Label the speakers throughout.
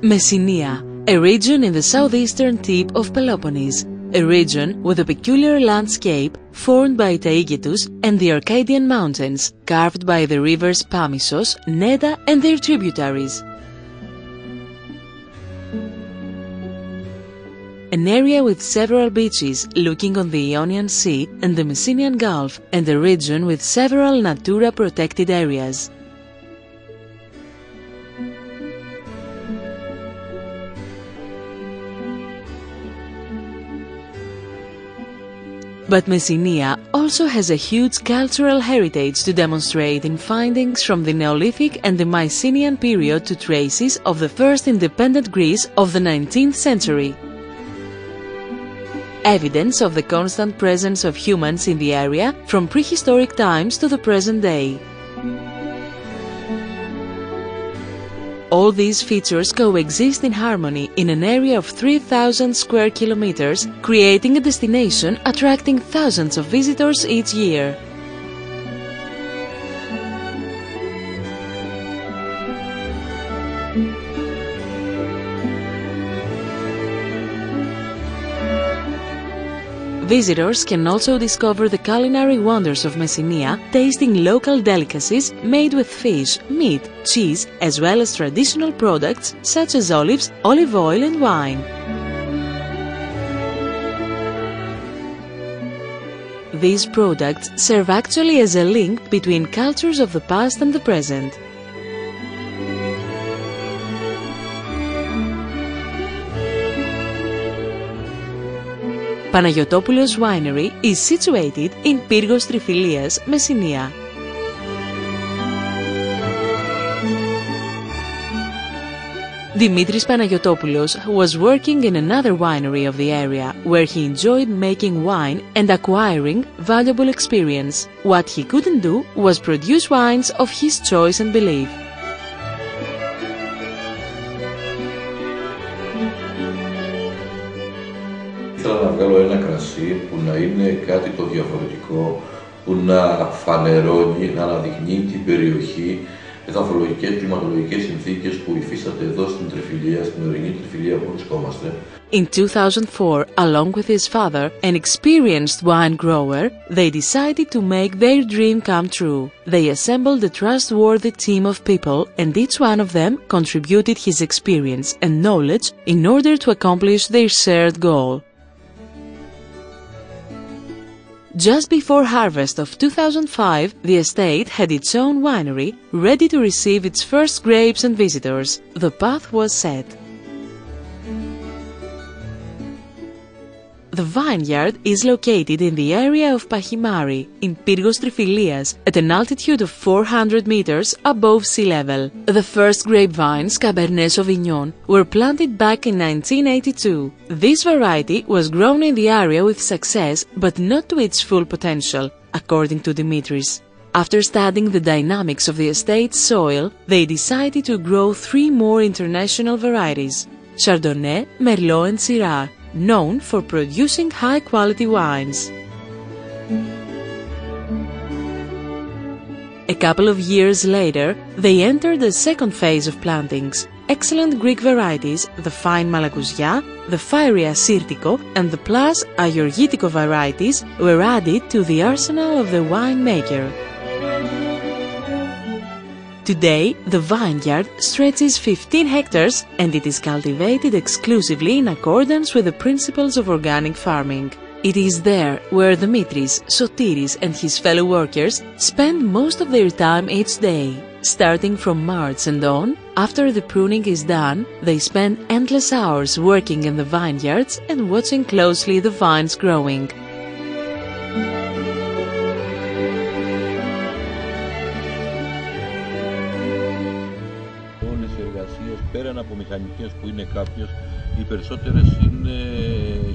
Speaker 1: Messinia, a region in the southeastern tip of Peloponnese, a region with a peculiar landscape formed by Taygetus and the Arcadian mountains, carved by the rivers Pamissos, Neda and their tributaries. An area with several beaches looking on the Ionian Sea and the Messinian Gulf, and a region with several Natura protected areas. But Messinia also has a huge cultural heritage to demonstrate in findings from the Neolithic and the Mycenaean period to traces of the first independent Greece of the 19th century. Evidence of the constant presence of humans in the area from prehistoric times to the present day. All these features coexist in harmony in an area of 3,000 square kilometers, creating a destination attracting thousands of visitors each year. Visitors can also discover the culinary wonders of Messinia, tasting local delicacies made with fish, meat, cheese, as well as traditional products such as olives, olive oil and wine. These products serve actually as a link between cultures of the past and the present. Panagiotopoulos Winery is situated in Pyrgos Tryphilias, Messinia. Dimitris Panagiotopoulos was working in another winery of the area, where he enjoyed making wine and acquiring valuable experience. What he couldn't do was produce wines of his choice and belief.
Speaker 2: Ήθελα να βγάλω ένα κρασί που να είναι κάτι το διαφορετικό, που να φανερώνει, να αναδεικνύει την περιοχή, τις ανθροπολογικές, κλιματολογικές συνθήκες που υφίσταται εδώ στην Τριφυλία, στην ορεινή Τριφυλία που βρισκόμαστε.
Speaker 1: In 2004, along with his father, an experienced wine grower, they decided to make their dream come true. They assembled a trustworthy team of people, and each one of them contributed his experience and knowledge in order to accomplish their shared goal. Just before harvest of 2005, the estate had its own winery, ready to receive its first grapes and visitors. The path was set. The vineyard is located in the area of Pachimari, in Pyrgos Tryphilias, at an altitude of 400 meters above sea level. The first grapevines, Cabernet Sauvignon, were planted back in 1982. This variety was grown in the area with success, but not to its full potential, according to Dimitris. After studying the dynamics of the estate's soil, they decided to grow 3 more international varieties: Chardonnay, Merlot and Syrah, known for producing high-quality wines. A couple of years later, they entered the second phase of plantings. Excellent Greek varieties, the fine Malagousia, the fiery Assyrtiko and the plus Agorgitiko varieties were added to the arsenal of the winemaker. Today, the vineyard stretches 15 hectares and it is cultivated exclusively in accordance with the principles of organic farming. It is there where Dimitris, Sotiris and his fellow workers spend most of their time each day. Starting from March and on, after the pruning is done, they spend endless hours working in the vineyards and watching closely the vines growing.
Speaker 3: Πέραν από μηχανικές που είναι κάποιες, οι περισσότερες είναι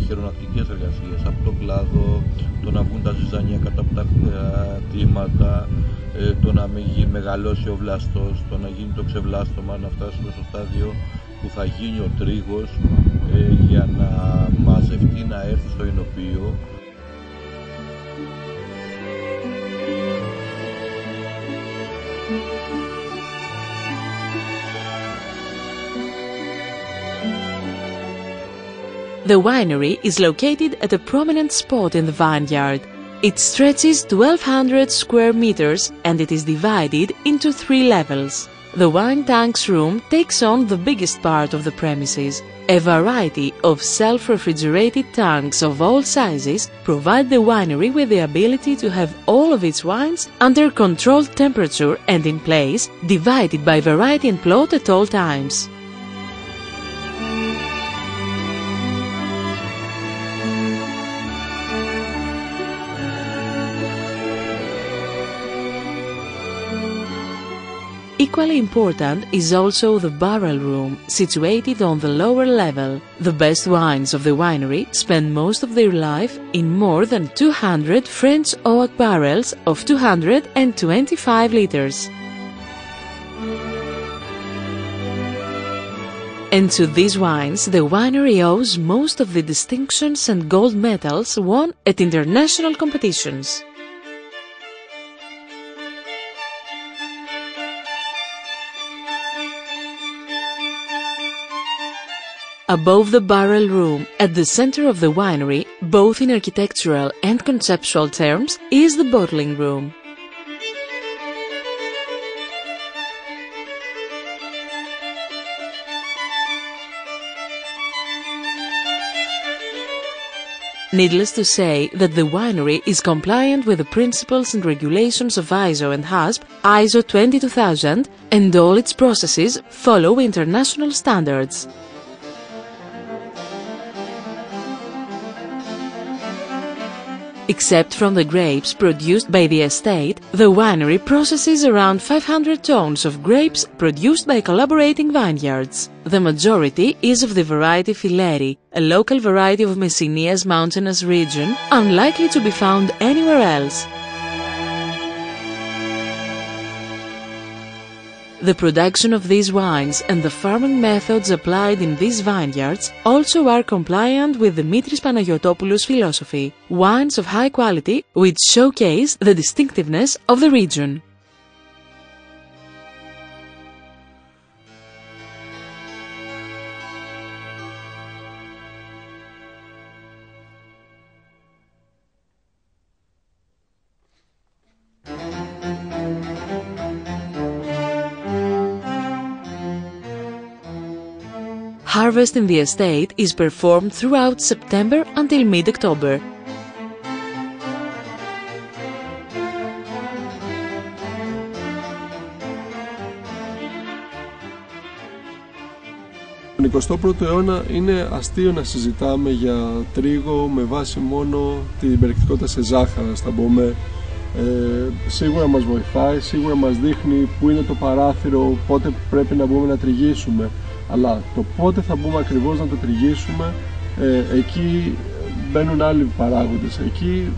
Speaker 3: χειρονακτικές εργασίες. Από τον κλάδο, το να βγουν τα ζυζάνια κάτω από τα κλίματα, το να μεγαλώσει ο βλαστός, το να γίνει το ξεβλάστομα, να φτάσουμε στο στάδιο που θα γίνει ο τρίγος για να μαζευτεί, να έρθει στο εινοποιείο.
Speaker 1: The winery is located at a prominent spot in the vineyard. It stretches 1,200 square meters and it is divided into 3 levels. The wine tanks room takes on the biggest part of the premises. A variety of self-refrigerated tanks of all sizes provide the winery with the ability to have all of its wines under controlled temperature and in place, divided by variety and plot at all times. Equally important is also the barrel room, situated on the lower level. The best wines of the winery spend most of their life in more than 200 French oak barrels of 225 liters. And to these wines, the winery owes most of the distinctions and gold medals won at international competitions. Above the barrel room, at the center of the winery, both in architectural and conceptual terms, is the bottling room. Needless to say that the winery is compliant with the principles and regulations of ISO and HASP, ISO 22000, and all its processes follow international standards. Except from the grapes produced by the estate, the winery processes around 500 tons of grapes produced by collaborating vineyards. The majority is of the variety Fileri, a local variety of Messinia's mountainous region, unlikely to be found anywhere else. The production of these wines and the farming methods applied in these vineyards also are compliant with the Panagiotopoulos philosophy, wines of high quality which showcase the distinctiveness of the region. Harvest in the estate is performed throughout September until mid-October.
Speaker 4: Στον 21ο αιώνα είναι αστείο να συζητάμε για τρίγο με βάση μόνο την περιεκτικότητα σε ζάχαρα στα μπομέ. Σίγουρα μας βοηθάει, σίγουρα μας δείχνει που είναι το παράθυρο, πότε πρέπει να μπούμε να τριγίσουμε. Αλλά το πότε θα μπούμε ακριβώς να το τριγίσουμε, εκεί μπαίνουν άλλοι παράγοντες. Εκεί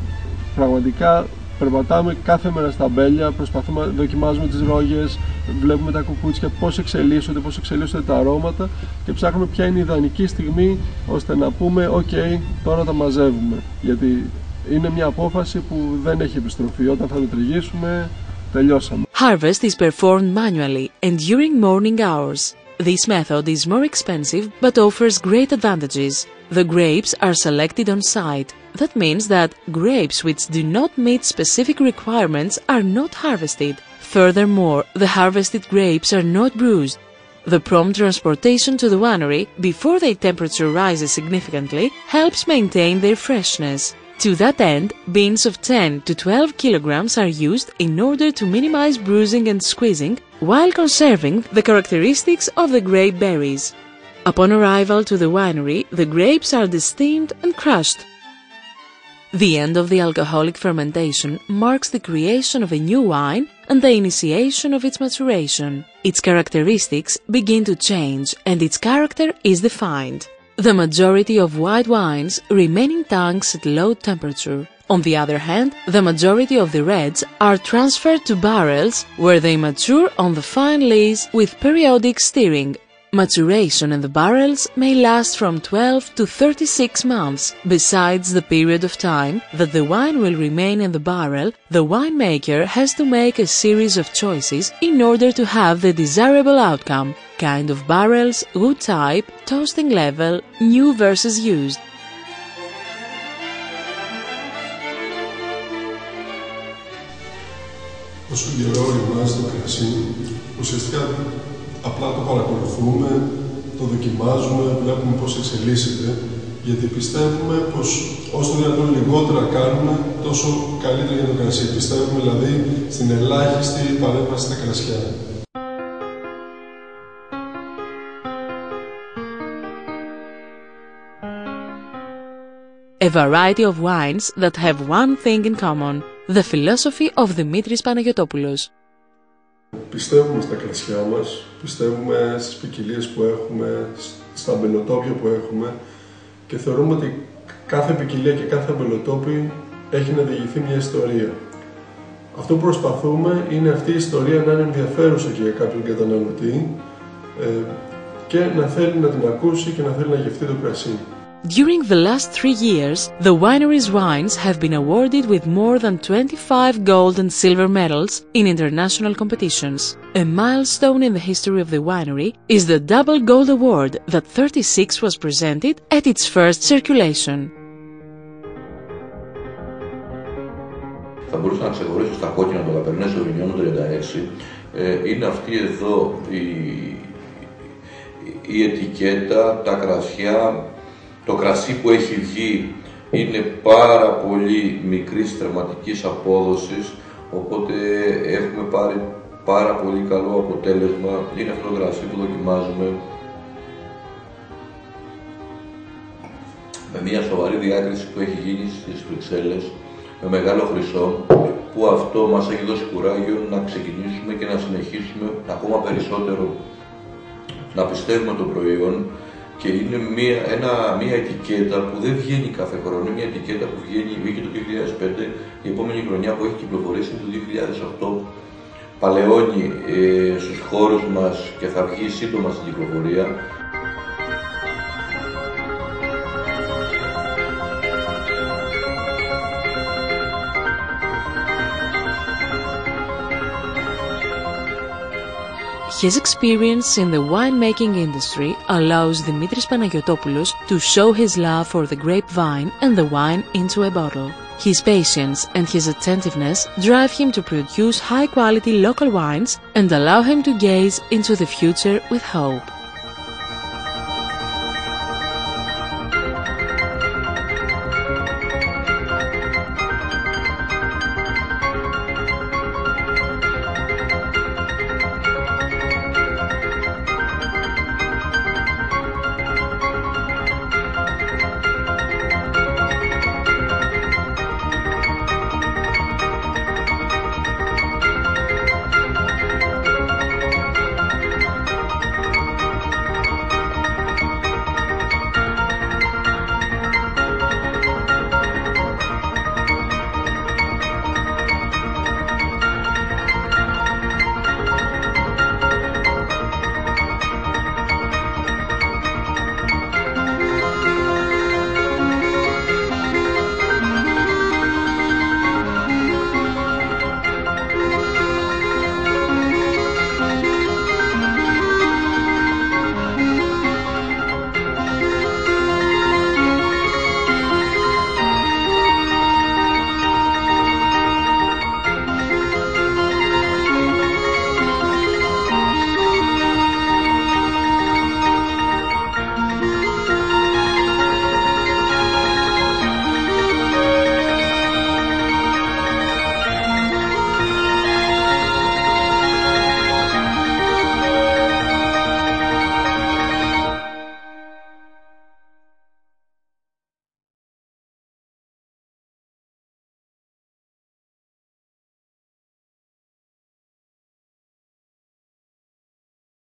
Speaker 4: πραγματικά περπατάμε κάθε μέρα στα μπέλια, προσπαθούμε, δοκιμάζουμε τις ρόγες, βλέπουμε τα κουκούτσια πώς εξελίσσονται τα αρώματα και ψάχνουμε ποια είναι η ιδανική στιγμή ώστε να πούμε «OK, τώρα τα μαζεύουμε». Γιατί είναι μια απόφαση που δεν έχει επιστροφή. Όταν θα το τριγίσουμε, τελειώσαμε.
Speaker 1: Harvest is performed manually and during morning hours. This method is more expensive but offers great advantages. The grapes are selected on site. That means that grapes which do not meet specific requirements are not harvested. Furthermore, the harvested grapes are not bruised. The prompt transportation to the winery before their temperature rises significantly helps maintain their freshness. To that end, bins of 10 to 12 kilograms are used in order to minimize bruising and squeezing while conserving the characteristics of the grape berries. Upon arrival to the winery, the grapes are desteamed and crushed. The end of the alcoholic fermentation marks the creation of a new wine and the initiation of its maturation. Its characteristics begin to change and its character is defined. The majority of white wines remain in tanks at low temperature. On the other hand, the majority of the reds are transferred to barrels where they mature on the fine lees with periodic stirring. Maturation in the barrels may last from 12 to 36 months. Besides the period of time that the wine will remain in the barrel, the winemaker has to make a series of choices in order to have the desirable outcome. kind of barrels, wood type, toasting level, new versus used.
Speaker 4: Όσο καιρό οριμάζει το κρασί, ουσιαστικά απλά το παρακολουθούμε, το δοκιμάζουμε, βλέπουμε πώς εξελίσσεται, γιατί πιστεύουμε πως όσο δυνατόν λιγότερα κάνουμε, τόσο καλύτερα για το κρασί. Πιστεύουμε δηλαδή στην ελάχιστη παρέμβαση στα κρασιά.
Speaker 1: A variety of wines that have one thing in common, the philosophy of Dimitris Panagiotopoulos.
Speaker 4: Πιστεύουμε στα κρασιά μας, πιστεύουμε στις ποικιλίες που έχουμε, στα αμπελοτόπια που έχουμε και θεωρούμε ότι κάθε ποικιλία και κάθε αμπελοτόπι έχει να διηγηθεί μια ιστορία. Αυτό που προσπαθούμε είναι αυτή η ιστορία να είναι ενδιαφέρουσα και για κάποιον καταναλωτή και να θέλει να την ακούσει και να θέλει να γευτεί το κρασί.
Speaker 1: During the last 3 years, the winery's wines have been awarded with more than 25 gold and silver medals in international competitions. A milestone in the history of the winery is the double gold award that 36 was presented at its first circulation.
Speaker 2: Θα μπορούσα να ξεχωρίσω στα κόκκινα το Cabernet Sauvignon 36. Είναι αυτή εδώ η ετικέτα, τα κρασιά. Το κρασί που έχει βγει είναι πάρα πολύ μικρής τερματικής απόδοσης, οπότε έχουμε πάρει πάρα πολύ καλό αποτέλεσμα. Είναι αυτό το κρασί που δοκιμάζουμε με μια σοβαρή διάκριση που έχει γίνει στις Βρυξέλλες, με μεγάλο χρυσό, που αυτό μας έχει δώσει κουράγιο να ξεκινήσουμε και να συνεχίσουμε ακόμα περισσότερο να πιστεύουμε το προϊόν. Και είναι μια ετικέτα που δεν βγαίνει κάθε χρόνο, μια ετικέτα που βγήκε το 2005, η επόμενη χρονιά που έχει κυκλοφορήσει το 2008. Παλαιώνει στους χώρους μας και θα βγει σύντομα στην κυκλοφορία.
Speaker 1: His experience in the winemaking industry allows Dimitris Panagiotopoulos to show his love for the grapevine and the wine into a bottle. His patience and his attentiveness drive him to produce high-quality local wines and allow him to gaze into the future with hope.